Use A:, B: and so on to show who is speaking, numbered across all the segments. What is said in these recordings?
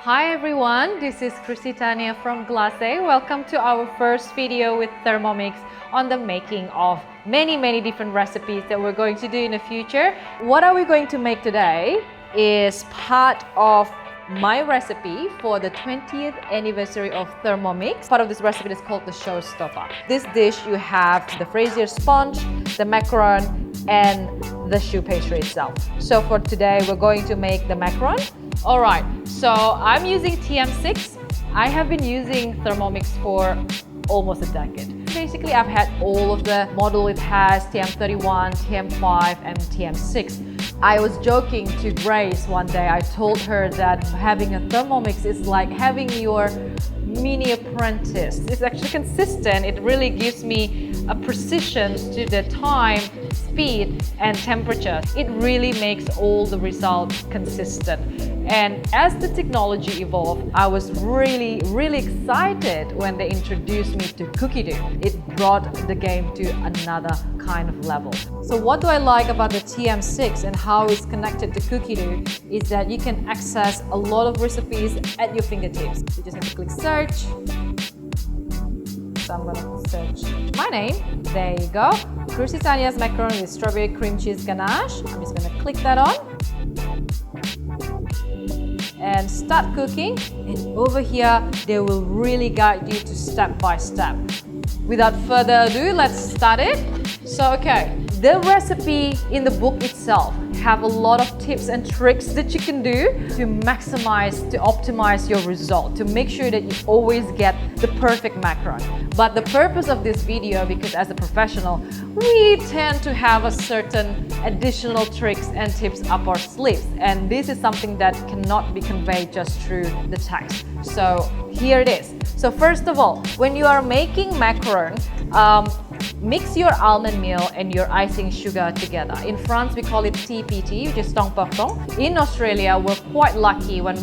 A: Hi everyone, this is Christy Tania from GLACE. Welcome to our first video with Thermomix on the making of many different recipes that we're going to do in the future. What are we going to make today is part of my recipe for the 20th anniversary of Thermomix. Part of this recipe is called the showstopper. This dish you have the braisier sponge, the macaron, and the choux pastry itself. So for today we're going to make the macaron. Alright, so I'm using TM6. I have been using Thermomix for almost a decade. Basically, I've had all of the model it has, TM31, TM5, and TM6. I was joking to Grace one day. I told her that having a Thermomix is like having your mini apprentice. It's actually consistent. It really gives me a precision to the time, speed, and temperature. It really makes all the results consistent. And as the technology evolved, I was really excited when they introduced me to cookie dough. It brought the game to another kind of level. So what do I like about the TM6 and how it's connected to cookie dough is that you can access a lot of recipes at your fingertips. You just have to click search. So I'm gonna search my name. There you go. Christy Tania's macaron with strawberry cream cheese ganache. I'm just gonna click that on and start cooking. And over here, they will really guide you to step by step. Without further ado, let's start it. So, okay, the recipe in the book itself have a lot of tips and tricks that you can do to maximize, to optimize your result, to make sure that you always get the perfect macaron. But the purpose of this video, because as a professional, we tend to have a certain additional tricks and tips up our sleeves. And this is something that cannot be conveyed just through the text. So here it is. So first of all, when you are making macaron, mix your almond meal and your icing sugar together. In France, we call it TPT, which is tong per tong. In Australia, we're quite lucky when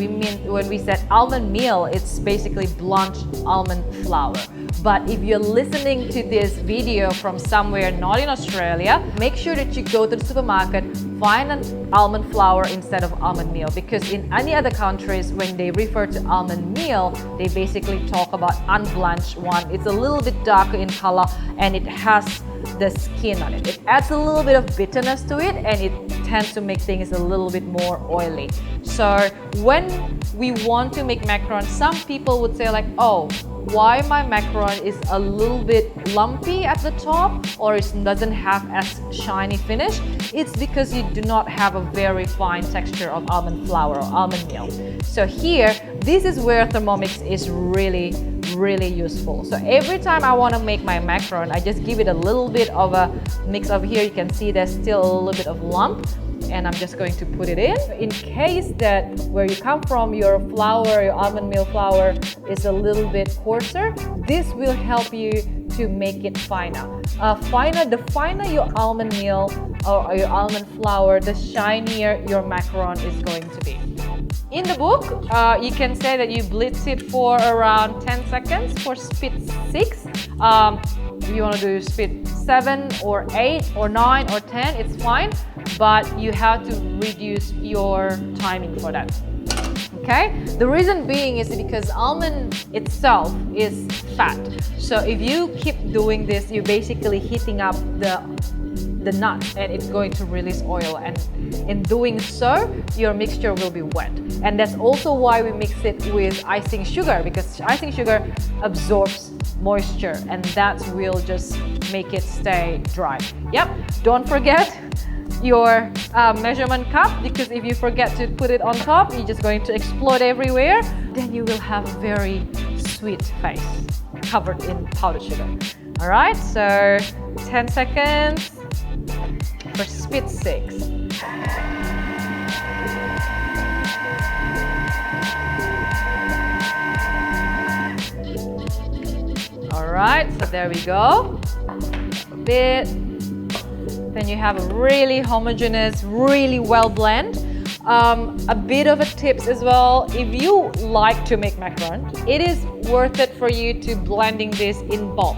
A: we said almond meal, it's basically blanched almond flour. But if you're listening to this video from somewhere not in Australia, make sure that you go to the supermarket, find an almond flour instead of almond meal, because in any other countries, when they refer to almond meal, they basically talk about unblanched one. It's a little bit darker in color and it has the skin on it. It adds a little bit of bitterness to it and it tends to make things a little bit more oily. So when we want to make macaron, some people would say like, oh, why my macaron is a little bit lumpy at the top or it doesn't have as shiny finish? It's because you do not have a very fine texture of almond flour or almond meal. So here, this is where Thermomix is really useful. So every time I want to make my macaron, I just give it a little bit of a mix. Over here you can see there's still a little bit of lump, and I'm just going to put it in case that where you come from, your flour, your almond meal flour is a little bit coarser. This will help you to make it finer. The finer your almond meal or your almond flour, the shinier your macaron is going to be. In the book, you can say that you blitz it for around 10 seconds for speed 6. If you want to do speed 7 or 8 or 9 or 10, it's fine, but you have to reduce your timing for that. Okay? The reason being is because almond itself is fat. So if you keep doing this, you're basically heating up the nut and it's going to release oil, and in doing so your mixture will be wet. And that's also why we mix it with icing sugar, because icing sugar absorbs moisture and that will just make it stay dry. Yep, don't forget your measurement cup, because if you forget to put it on top, you're just going to explode everywhere. Then you will have a very sweet face covered in powdered sugar. All right, so 10 seconds for speed 6. All right, so there we go. A bit. Then you have a really homogeneous, really well blend. A bit of a tips as well, if you like to make macaron, it is worth it for you to blending this in bulk.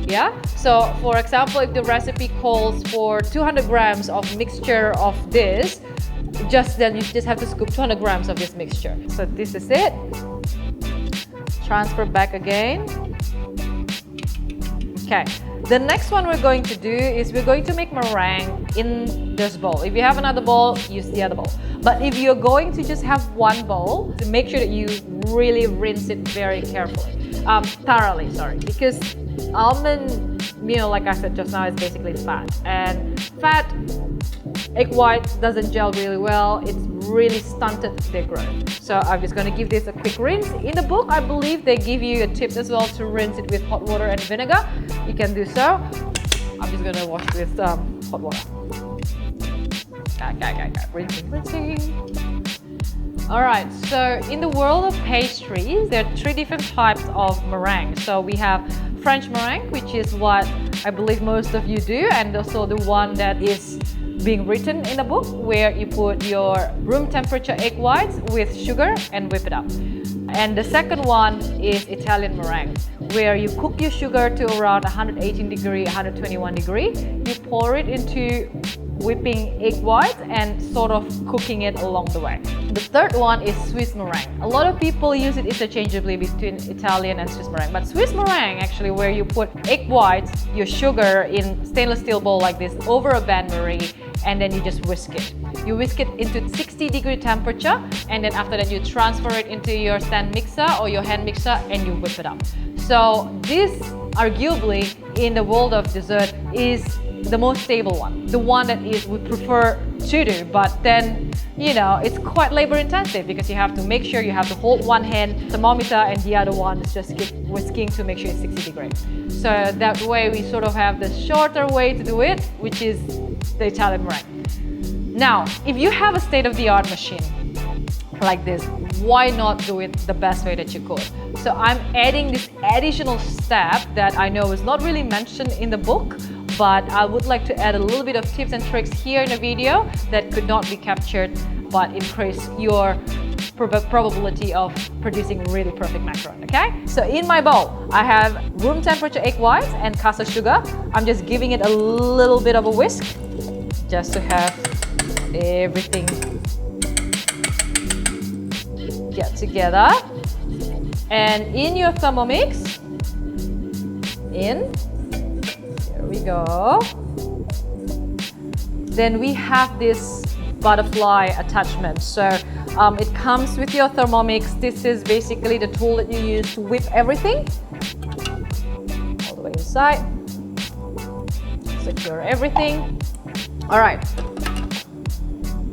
A: Yeah, so for example, if the recipe calls for 200 grams of mixture of this, Then you just have to scoop 200 grams of this mixture. So this is it. Transfer back again. Okay. The next one we're going to do is we're going to make meringue in this bowl. If you have another bowl, use the other bowl. But if you're going to just have one bowl, to make sure that you really rinse it very carefully, thoroughly, sorry, because almond meal, like I said just now, is basically fat, and fat, egg white doesn't gel really well. It's really stunted their growth. So I'm just going to give this a quick rinse. In the book, I believe they give you a tip as well to rinse it with hot water and vinegar. You can do so. I'm just going to wash it with hot water. Rinsing. All right, so in the world of pastries, there are 3 different types of meringue. So we have French meringue, which is what I believe most of you do, and also the one that is being written in the book, where you put your room temperature egg whites with sugar and whip it up. And the second one is Italian meringue, where you cook your sugar to around 118 degree, 121 degree. You pour it into whipping egg whites and sort of cooking it along the way. The third one is Swiss meringue. A lot of people use it interchangeably between Italian and Swiss meringue, but Swiss meringue actually where you put egg whites, your sugar in stainless steel bowl like this over a bain-marie, and then you just whisk it. You whisk it into 60 degree temperature, and then after that you transfer it into your stand mixer or your hand mixer and you whip it up. So this arguably in the world of dessert is the most stable one, the one that is we prefer to do, but then you know it's quite labor intensive because you have to make sure you have to hold one hand thermometer and the other one is just keep whisking to make sure it's 60 degrees. So that way we sort of have the shorter way to do it, which is the Italian meringue. Now, if you have a state-of-the-art machine like this, why not do it the best way that you could? So I'm adding this additional step that I know is not really mentioned in the book, but I would like to add a little bit of tips and tricks here in the video that could not be captured, but increase your probability of producing really perfect macaron, okay? So in my bowl, I have room temperature egg whites and caster sugar. I'm just giving it a little bit of a whisk, just to have everything get together. And in your Thermomix, here we go. Then we have this butterfly attachment. So it comes with your Thermomix. This is basically the tool that you use to whip everything all the way inside. Secure everything. All right.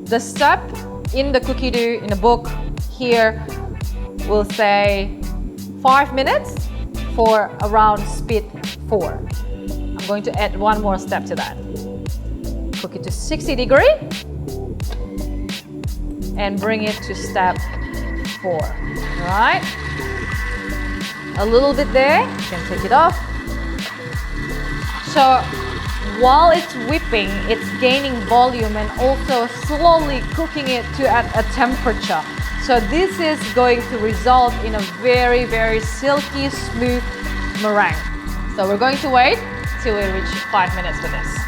A: The step in the cookie dough in the book here will say 5 minutes for around speed 4. I'm going to add one more step to that. Cook it to 60 degree and bring it to step 4. All right. A little bit there, you can take it off. So while it's whipping, it's gaining volume and also slowly cooking it to at a temperature. So this is going to result in a very, very silky, smooth meringue. So we're going to wait till we reach 5 minutes for this.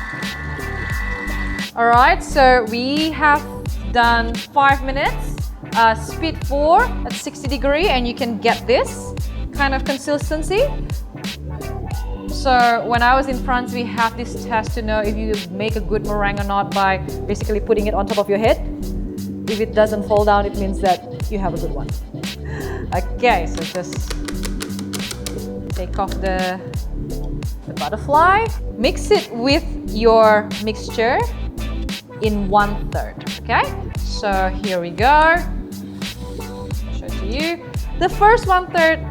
A: All right, so we have done 5 minutes, speed 4 at 60 degree, and you can get this kind of consistency. So when I was in France, we have this test to know if you make a good meringue or not by basically putting it on top of your head. If it doesn't fall down, it means that you have a good one. Okay, so just take off the butterfly. Mix it with your mixture in 1/3, okay? So here we go. I'll show it to you. The first 1/3,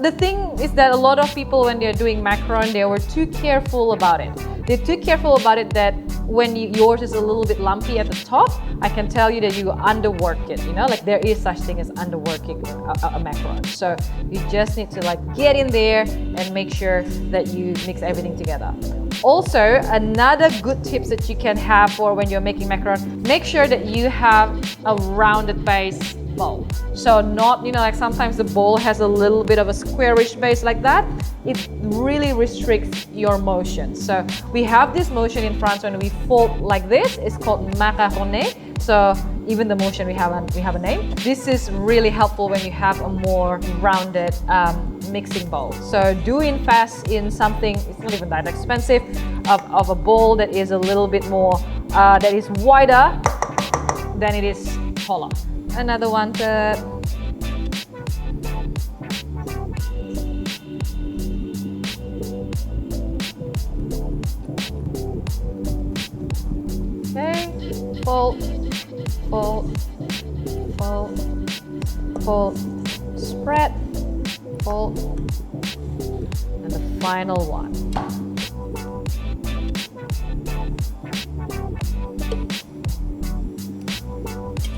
A: the thing is that a lot of people when they're doing macaron, they were too careful about it. They're too careful about it that when yours is a little bit lumpy at the top, I can tell you that you underwork it, you know, like there is such thing as underworking a macaron. So you just need to like get in there and make sure that you mix everything together. Also, another good tips that you can have for when you're making macaron, make sure that you have a rounded base bowl. So not, you know, like sometimes the bowl has a little bit of a squarish base like that. It really restricts your motion. So we have this motion in France when we fold like this. It's called macaronner. So even the motion we have a name. This is really helpful when you have a more rounded mixing bowl. So do invest in something, it's not even that expensive, of a bowl that is a little bit more, that is wider than it is taller. Another one third. Okay, fold, fold, fold, fold, spread, fold, and the final one.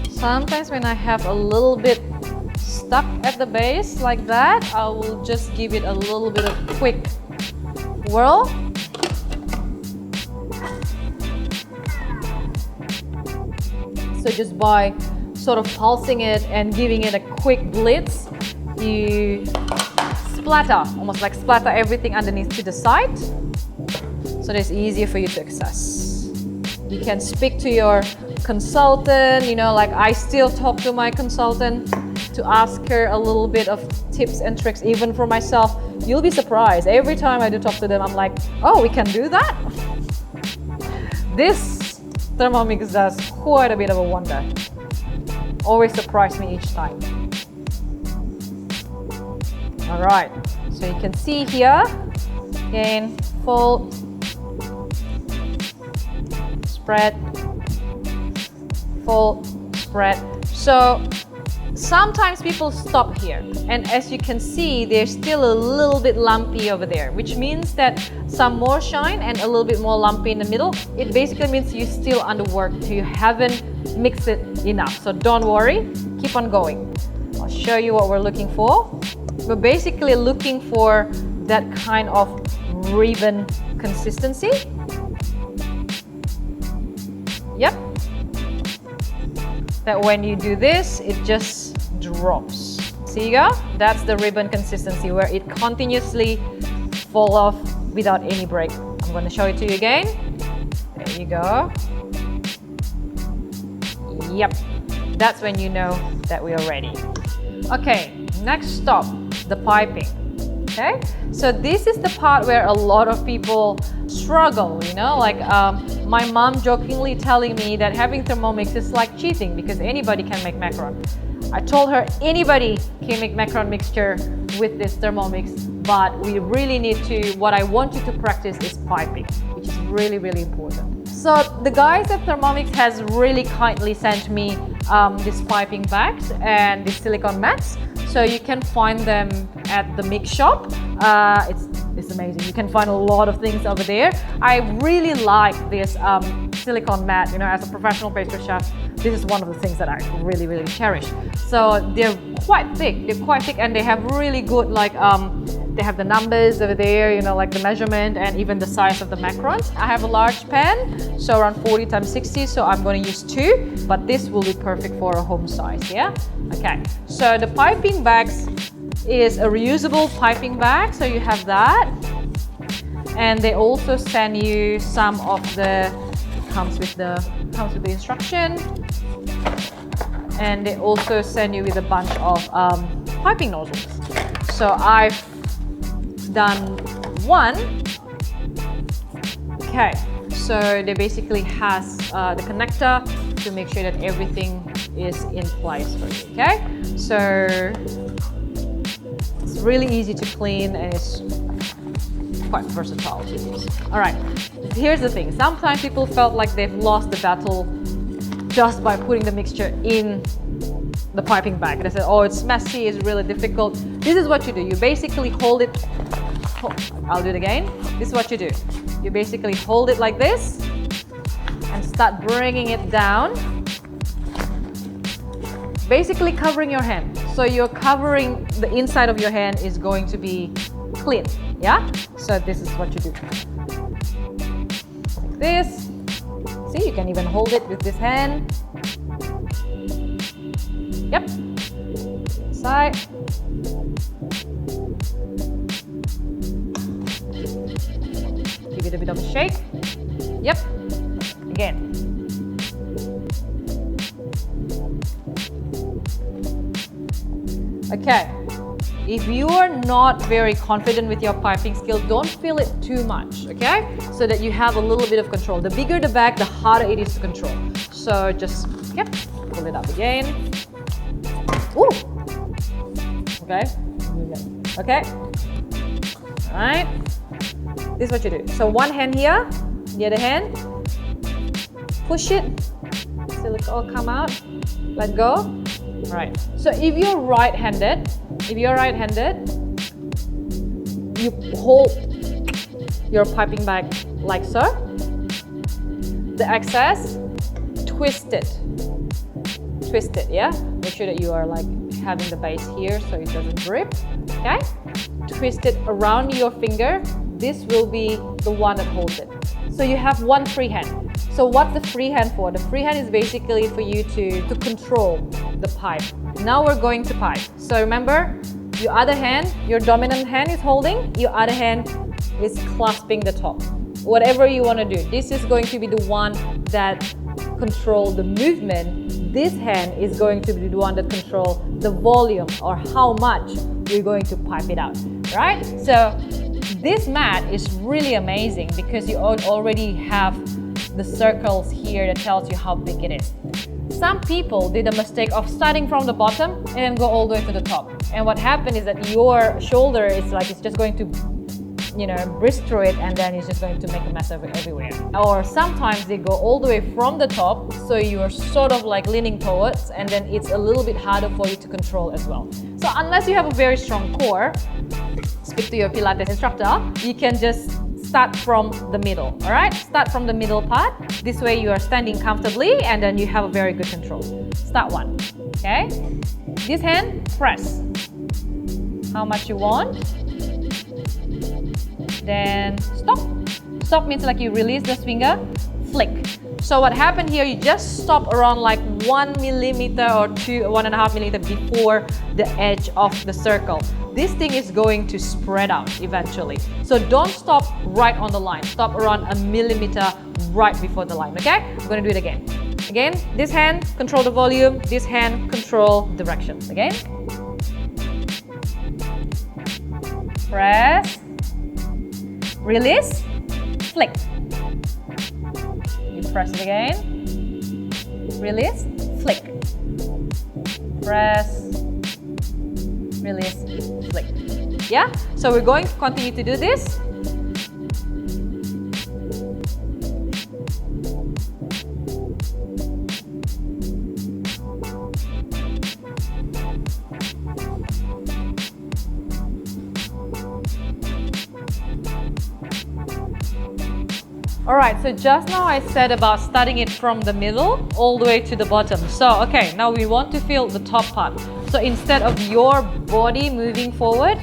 A: Sometimes when I have a little bit stuck at the base like that, I will just give it a little bit of quick whirl. So just by sort of pulsing it and giving it a quick blitz, you splatter, almost like splatter everything underneath to the side, so that it's easier for you to access. You can speak to your consultant, you know, like I still talk to my consultant to ask her a little bit of tips and tricks, even for myself. You'll be surprised. Every time I do talk to them, I'm like, oh, we can do that? This Thermomix does quite a bit of a wonder. Always surprise me each time. All right, so you can see here, again, fold, spread, fold, spread. So sometimes people stop here, and as you can see, they're still a little bit lumpy over there, which means that some more shine and a little bit more lumpy in the middle. It basically means you still underworked, you haven't mixed it enough. So don't worry, keep on going. I'll show you what we're looking for. We're basically looking for that kind of ribbon consistency. Yep. That when you do this, it just drops. See you go? That's the ribbon consistency where it continuously falls off without any break. I'm going to show it to you again. There you go. Yep. That's when you know that we are ready. Okay, next stop, the piping. Okay, so this is the part where a lot of people struggle, you know, like my mom jokingly telling me that having Thermomix is like cheating because anybody can make macaron. I told her anybody can make macaron mixture with this Thermomix, but we really need to, what I want you to practice is piping, which is really, really important. So the guys at Thermomix has really kindly sent me these piping bags and these silicone mats. So you can find them at the mix shop. It's amazing. You can find a lot of things over there. I really like this silicone mat. You know, as a professional pastry chef, this is one of the things that I really, really cherish. So they're quite thick. They're quite thick, and they have really good like they have the numbers over there. You know, like the measurement and even the size of the macarons. I have a large pan, so around 40 times 60. So I'm going to use 2, but this will be perfect for a home size. Yeah. Okay. So the piping bags is a reusable piping bag, so you have that, and they also send you some of the comes with the instruction, and they also send you with a bunch of piping nozzles. So I've done one. Okay, so they basically has the connector to make sure that everything is in place for you. Okay, so it's really easy to clean and it's quite versatile to use. All right, here's the thing. Sometimes people felt like they've lost the battle just by putting the mixture in the piping bag. They said, oh, it's messy, it's really difficult. This is what you do. You basically hold it. I'll do it again. This is what you do. You basically hold it like this and start bringing it down, basically covering your hand. So you're covering the inside of your hand is going to be clean, yeah? So this is what you do. Like this. See, you can even hold it with this hand. Yep. Side. Give it a bit of a shake. Yep. Again. Okay, if you are not very confident with your piping skill, don't fill it too much, okay? So that you have a little bit of control. The bigger the bag, the harder it is to control. So just, yep, pull it up again. Ooh. Okay, okay. All right, this is what you do. So one hand here, the other hand, push it till it all come out, let go. All right, so if you're right-handed, you hold your piping bag like so. The excess, twist it, yeah? Make sure that you are like having the base here so it doesn't grip, okay? Twist it around your finger. This will be the one that holds it. So you have one free hand. So what's the free hand for? The free hand is basically for you to control the pipe. Now we're going to pipe. So remember, your other hand, your dominant hand is holding, your other hand is clasping the top. Whatever you want to do, this is going to be the one that controls the movement. This hand is going to be the one that controls the volume or how much you're going to pipe it out, right? So this mat is really amazing because you already have the circles here that tells you how big it is. Some people did a mistake of starting from the bottom and then go all the way to the top. And what happened is that your shoulder is like, it's just going to, you know, breeze through it, and then it's just going to make a mess of it everywhere. Or sometimes they go all the way from the top, so you are sort of like leaning towards, and then it's a little bit harder for you to control as well. So unless you have a very strong core, speak to your Pilates instructor, you can just start from the middle, all right? Start from the middle part. This way you are standing comfortably and then you have a very good control. Start one, okay? This hand, press. How much you want. Then stop. Stop means like you release this finger, flick. So what happened here, you just stop around like 1 millimeter or 1.5 millimeter before the edge of the circle. This thing is going to spread out eventually. So don't stop right on the line. Stop around 1 millimeter right before the line, okay? I'm gonna do it again. Again, this hand, control the volume. This hand, control direction. Again. Press. Release. Flick. You press it again. Release. Flick. Press. Release. Flick. Yeah? So we're going to continue to do this. Alright, so just now I said about starting it from the middle all the way to the bottom. So, okay, now we want to feel the top part. So instead of your body moving forward,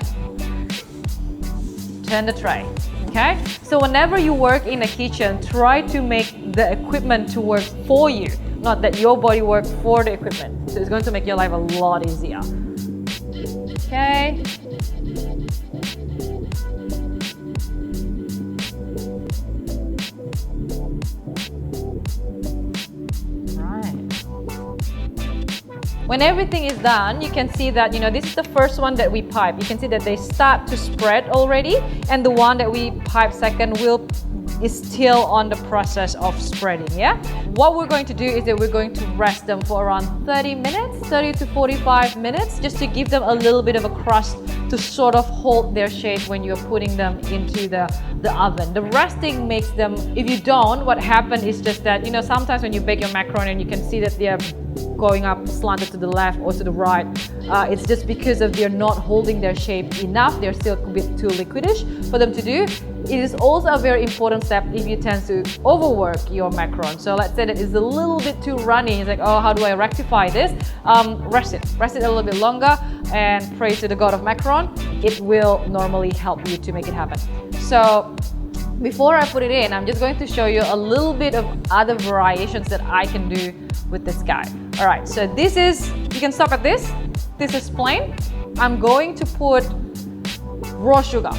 A: turn the tray, okay? So whenever you work in a kitchen, try to make the equipment to work for you, not that your body works for the equipment. So it's going to make your life a lot easier. Okay. When everything is done, you can see that, you know, this is the first one that we pipe. You can see that they start to spread already, and the one that we pipe second is still on the process of spreading, yeah? What we're going to do is that we're going to rest them for around 30 minutes, 30 to 45 minutes, just to give them a little bit of a crust to sort of hold their shape when you're putting them into the oven. The resting makes them, if you don't, what happens is just that, you know, sometimes when you bake your macaroni and you can see that they're going up slanted to the left or to the right, it's just because of they're not holding their shape enough. They're still a bit too liquidish for them to do. It is also a very important step if you tend to overwork your macaron. So let's say that it's a little bit too runny. It's like, oh, how do I rectify this? Rest it a little bit longer and pray to the God of macaron. It will normally help you to make it happen. So before I put it in, I'm just going to show you a little bit of other variations that I can do with this guy. All right, so this is, you can stop at this. This is plain. I'm going to put raw sugar.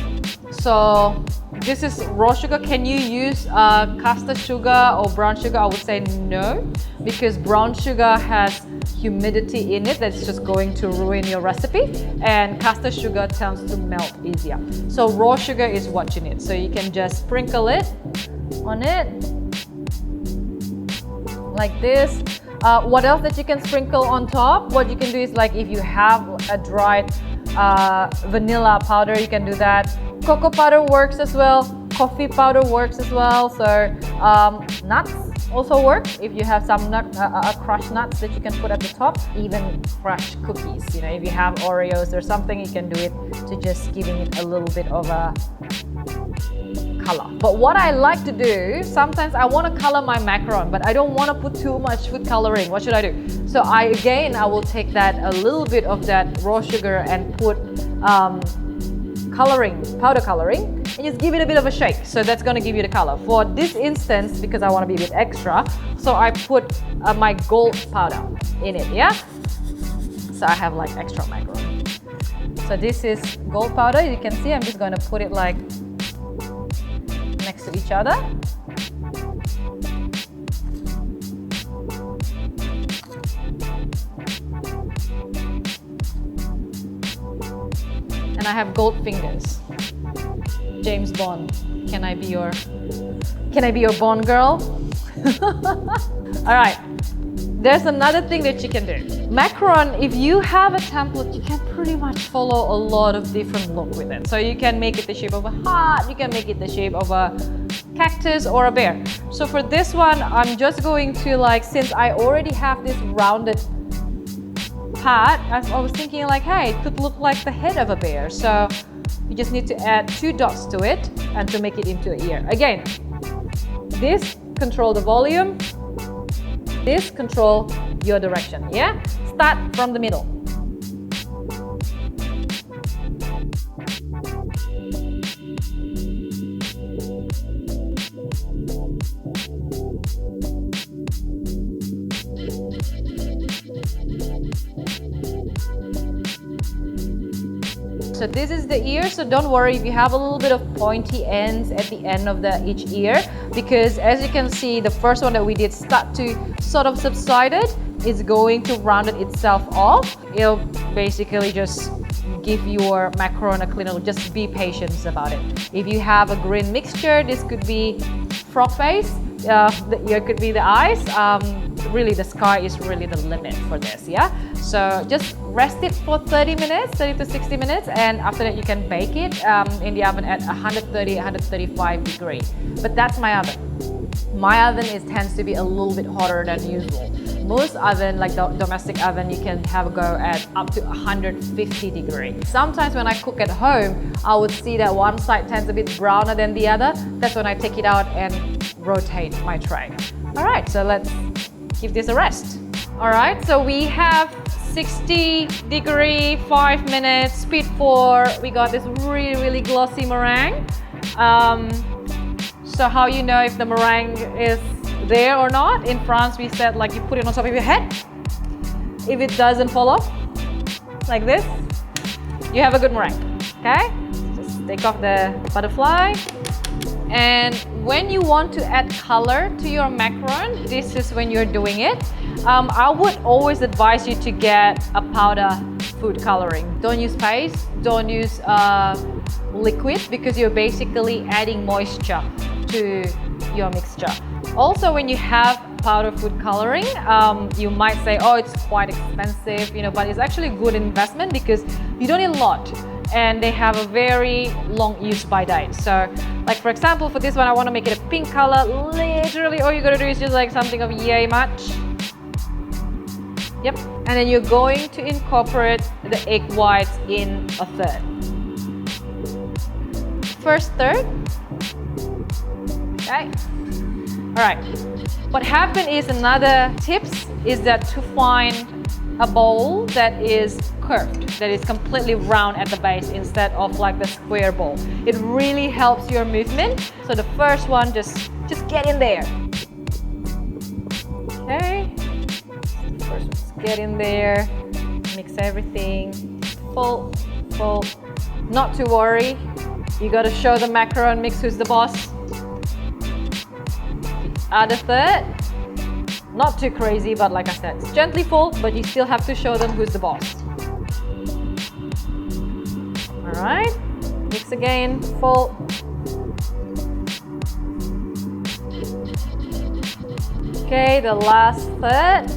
A: So this is raw sugar. Can you use custard sugar or brown sugar? I would say no, because brown sugar has humidity in it that's just going to ruin your recipe, and caster sugar tends to melt easier. So raw sugar is what you need. So you can just sprinkle it on it like this. What else that you can sprinkle on top? What you can do is, like, if you have a dried vanilla powder, you can do that. Cocoa powder works as well. Coffee powder works as well. So nuts also work. If you have some crushed nuts that you can put at the top, even crushed cookies. You know, if you have Oreos or something, you can do it to just giving it a little bit of a color. But what I like to do, sometimes I want to color my macaron, but I don't want to put too much food coloring. What should I do? So I will take that a little bit of that raw sugar and put powder coloring, and just give it a bit of a shake. So that's going to give you the color. For this instance, because I want to be a bit extra, so I put my gold powder in it, yeah? So I have like extra macaron. So this is gold powder. You can see I'm just going to put it like next to each other. And I have gold fingers. James Bond, can I be your Bond girl? All right, there's another thing that you can do. Macaron, if you have a template, you can pretty much follow a lot of different look with it. So you can make it the shape of a heart, you can make it the shape of a cactus or a bear. So for this one, I'm just going to, like, since I already have this rounded part, I was thinking like, hey, it could look like the head of a bear. So you just need to add 2 dots to it and to make it into an ear. Again, this control the volume, this control your direction, yeah? Start from the middle. So this is the ear, so don't worry if you have a little bit of pointy ends at the end of each ear, because as you can see, the first one that we did start to sort of subsided, it's going to round it itself off. It'll basically just give your macaron a cleaner look. Just be patient about it. If you have a green mixture, this could be frog face, the ear could be the eyes. Really, the sky is really the limit for this, yeah? So just rest it for 30 minutes, 30 to 60 minutes, and after that you can bake it in the oven at 130, 135 degrees. But that's my oven. My oven tends to be a little bit hotter than usual. Most oven, like the domestic oven, you can have a go at up to 150 degrees. Sometimes when I cook at home, I would see that one side tends a bit browner than the other. That's when I take it out and rotate my tray. All right, so let's give this a rest. All right, so we have 60 degree, 5 minutes, speed 4. We got this really, really glossy meringue. So how you know if the meringue is there or not? In France, we said, like, you put it on top of your head. If it doesn't fall off, like this, you have a good meringue, okay? Just take off the butterfly. And when you want to add color to your macaron, this is when you're doing it. I would always advise you to get a powder food coloring. Don't use paste, don't use liquid, because you're basically adding moisture to your mixture. Also, when you have powder food coloring, you might say, oh, it's quite expensive, you know, but it's actually a good investment because you don't need a lot. And they have a very long use by date. So, like, for example, for this one, I want to make it a pink color. Literally, all you gotta do is just like something of yay much. Yep. And then you're going to incorporate the egg whites in a third. First third. Okay. All right. What happened is, another tips is that to find a bowl that is curved, that is completely round at the base instead of like the square bowl. It really helps your movement. So the first one, just get in there. Okay. First, just get in there, mix everything, fold, fold. Not to worry, you gotta show the macaron mix who's the boss. The other third. Not too crazy, but like I said, it's gently fold, but you still have to show them who's the boss. All right, mix again, fold. Okay, the last third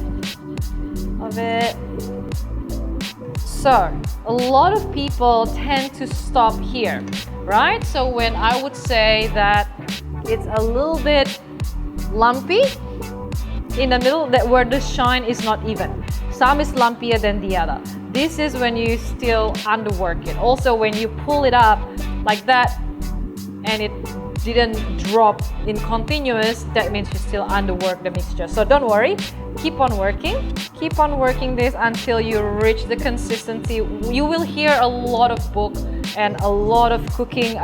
A: of it. So, a lot of people tend to stop here, right? So when I would say that it's a little bit lumpy in the middle, that where the shine is not even. Some is lumpier than the other. This is when you still underwork it. Also, when you pull it up like that and it didn't drop in continuous, that means you still underwork the mixture. So don't worry, keep on working this until you reach the consistency. You will hear a lot of book and a lot of cooking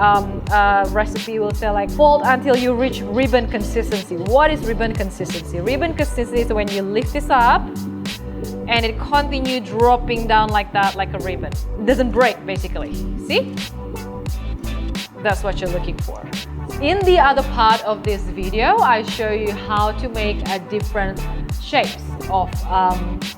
A: recipe will say like fold until you reach ribbon consistency. What is ribbon consistency? Ribbon consistency is when you lift this up and it continue dropping down like that, like a ribbon. It doesn't break basically, see? That's what you're looking for. In the other part of this video, I show you how to make different shapes of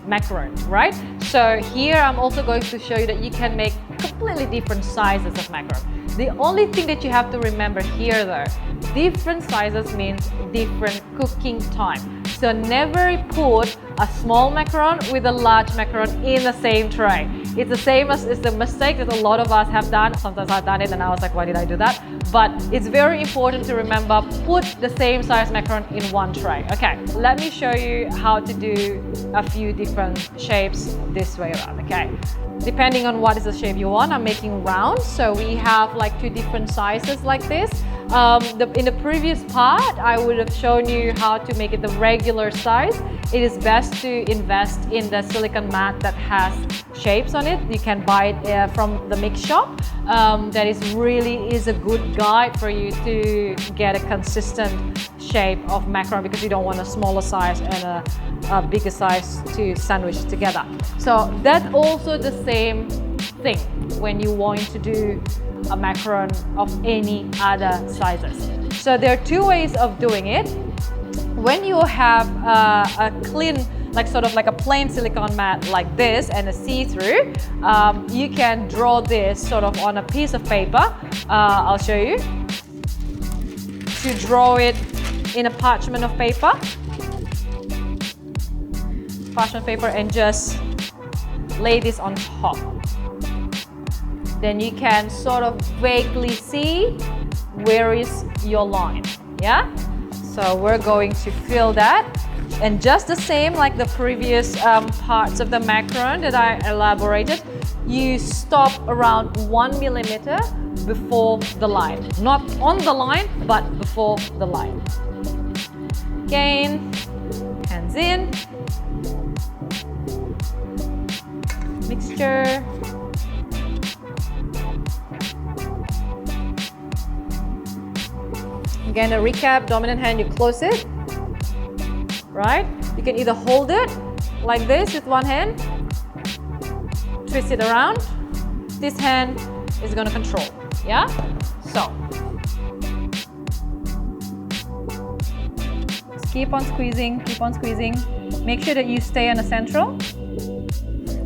A: macarons, right? So here I'm also going to show you that you can make completely different sizes of macaron. The only thing that you have to remember here though, different sizes means different cooking time. So never put a small macaron with a large macaron in the same tray. It's the same as it's the mistake that a lot of us have done. Sometimes I've done it and I was like, why did I do that? But it's very important to remember, put the same size macaron in one tray. Okay, let me show you how to do a few different shapes this way around, okay? Depending on what is the shape you want, I'm making round. So we have like two different sizes like this. In the previous part, I would have shown you how to make it the regular size. It is best to invest in the silicone mat that has shapes on it. You can buy it from the mix shop. That is a good guide for you to get a consistent shape of macaron because you don't want a smaller size and a bigger size to sandwich together. So that's also the same thing when you want to do a macaron of any other sizes. So there are two ways of doing it. When you have a clean, like sort of like a plain silicone mat like this and a see-through, you can draw this sort of on a piece of paper. I'll show you. To draw it in a parchment of paper. Parchment paper and just lay this on top. Then you can sort of vaguely see where is your line, yeah? So we're going to fill that. And just the same like the previous parts of the macaron that I elaborated, you stop around 1 millimeter before the line. Not on the line, but before the line. Again, hands in. Mixture. Again, a recap, dominant hand, you close it, right? You can either hold it like this with one hand, twist it around. This hand is gonna control, yeah? So, just keep on squeezing, keep on squeezing. Make sure that you stay on the central.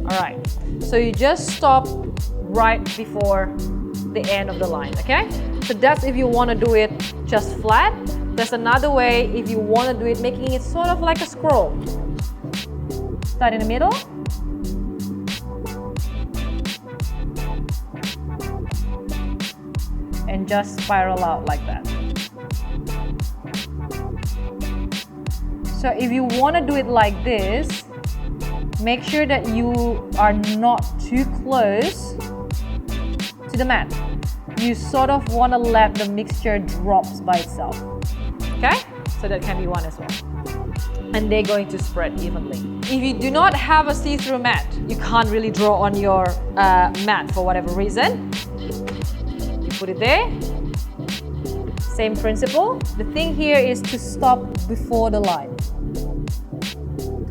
A: All right, so you just stop right before the end of the line, okay? So that's if you want to do it just flat. There's another way if you want to do it, making it sort of like a scroll. Start in the middle. And just spiral out like that. So if you want to do it like this, make sure that you are not too close to the mat. You sort of want to let the mixture drops by itself, okay? So that can be one as well. And they're going to spread evenly. If you do not have a see-through mat, you can't really draw on your mat for whatever reason. You put it there. Same principle. The thing here is to stop before the line.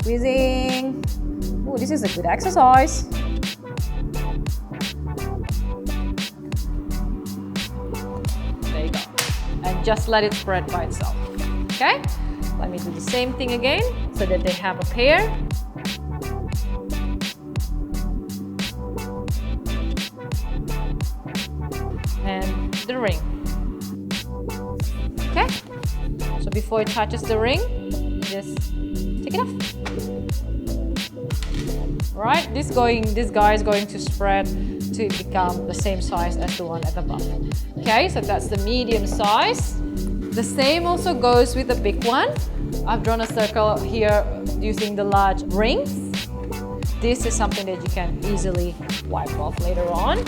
A: Squeezing. Oh, this is a good exercise. There you go. And just let it spread by itself. Okay? Let me do the same thing again. so that they have a pair. And the ring. Okay, so before it touches the ring, just take it off. Right, this guy is going to spread to become the same size as the one at the bottom. Okay, so that's the medium size. The same also goes with the big one. I've drawn a circle here using the large rings. This is something that you can easily wipe off later on.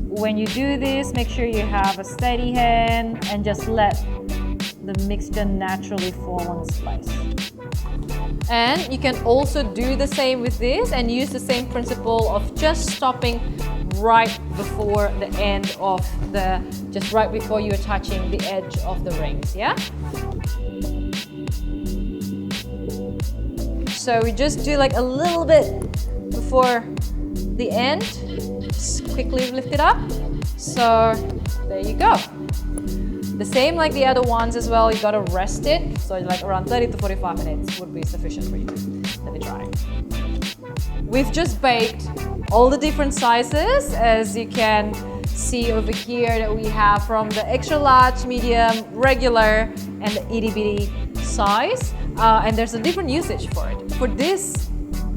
A: When you do this, make sure you have a steady hand and just let the mixture naturally fall on its place. And you can also do the same with this and use the same principle of just stopping right before the end of the, just right before you're touching the edge of the rings, yeah? So we just do like a little bit before the end, just quickly lift it up. So there you go. The same like the other ones as well, you gotta rest it. So like around 30 to 45 minutes would be sufficient for you. Let me try. We've just baked all the different sizes, as you can see over here, that we have from the extra large, medium, regular, and the itty bitty size. And there's a different usage for it. For this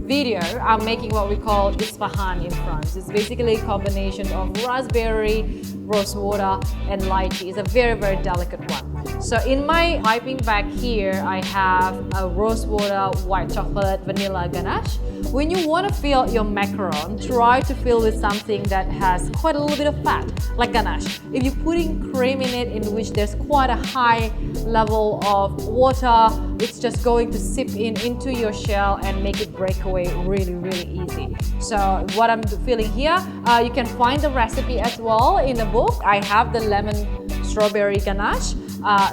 A: video, I'm making what we call Isfahan in France. It's basically a combination of raspberry, rose water, and lychee. It's a very, very delicate one. So in my piping bag here, I have a rose water, white chocolate, vanilla ganache. When you want to fill your macaron, try to fill with something that has quite a little bit of fat, like ganache. If you're putting cream in it, in which there's quite a high level of water, it's just going to sip into your shell and make it break away really, really easy. So what I'm filling here, you can find the recipe as well in the book. I have the lemon strawberry ganache.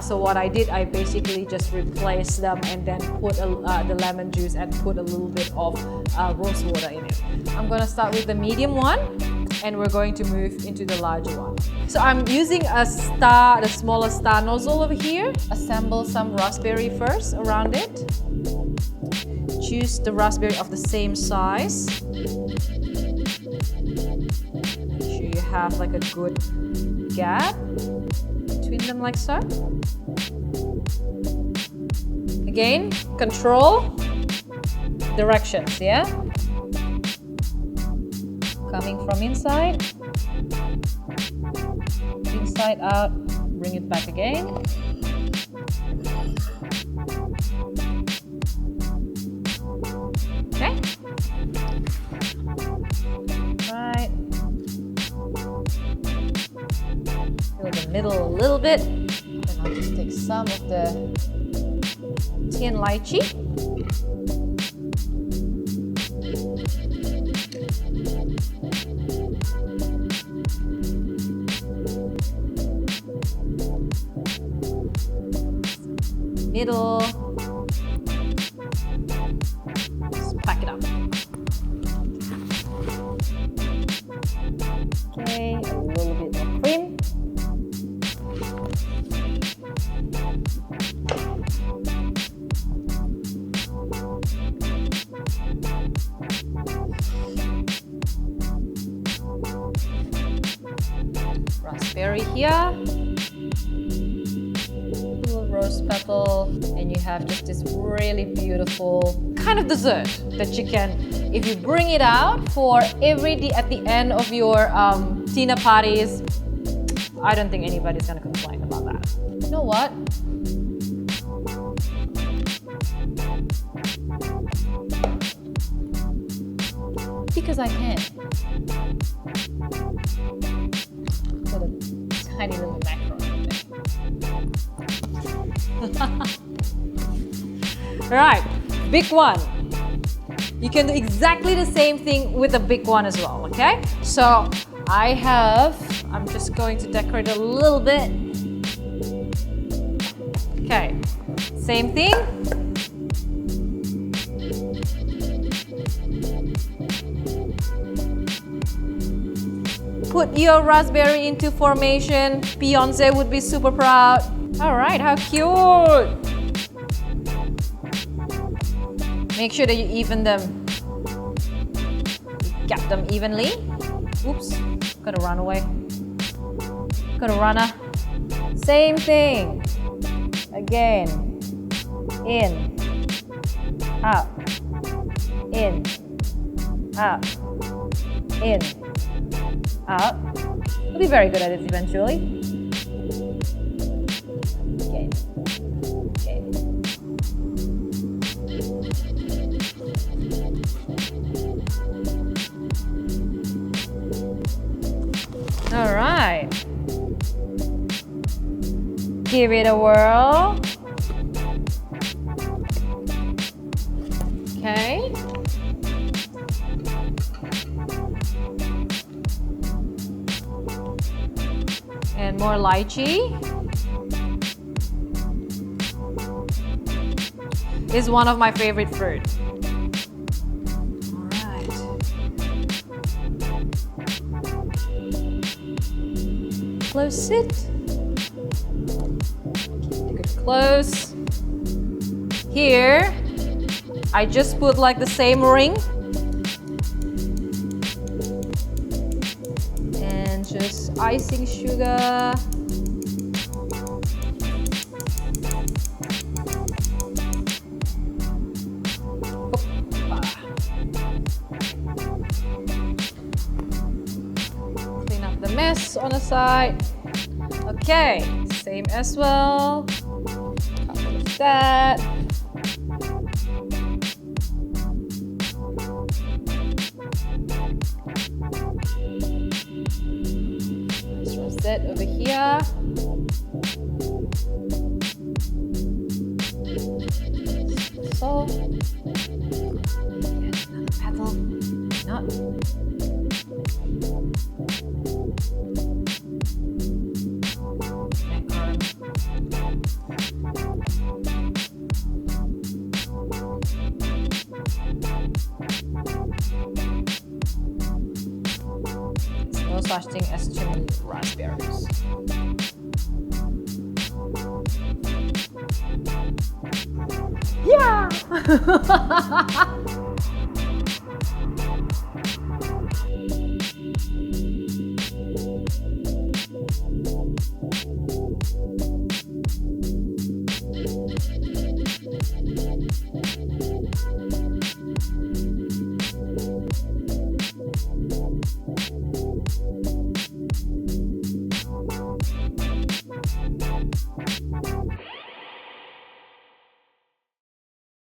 A: So what I did, I basically just replaced them and then put the lemon juice and put a little bit of rose water in it. I'm gonna start with the medium one and we're going to move into the larger one. So I'm using a star, the smaller star nozzle over here. Assemble some raspberry first around it. Choose the raspberry of the same size. Make sure you have like a good gap between them like so. Again, control directions, yeah? Coming from inside out, bring it back again. Okay. Right. Fill the middle a little bit. And I'll just take some of the tea and lychee. Middle. Just pack it up. Okay, a little bit more cream. Raspberry here. Rose petal, and you have just this really beautiful kind of dessert that you can, if you bring it out for at the end of your dinner parties, I don't think anybody's gonna complain about that. You know what? Because I can. Got a tiny little macaron. Right, big one. You can do exactly the same thing with the big one as well, okay? So I'm just going to decorate a little bit. Okay, same thing. Put your raspberry into formation. Beyonce would be super proud. All right, how cute. Make sure that you even them. Get them evenly. Oops, gotta run away. Gotta runner. Same thing. Again. In. Up. In. Up. In. Up. You'll be very good at it eventually. Okay. Okay. All right. Give it a whirl. Okay. And more lychee. Is one of my favorite fruit. All right. Close it. Keep it close. Here, I just put like the same ring. And just icing sugar. Clean up the mess on the side. Okay, same as well. Couple of that. Set over here. So, yes, another petal. Not. Macaron. No such thing as too many raspberries. Yeah!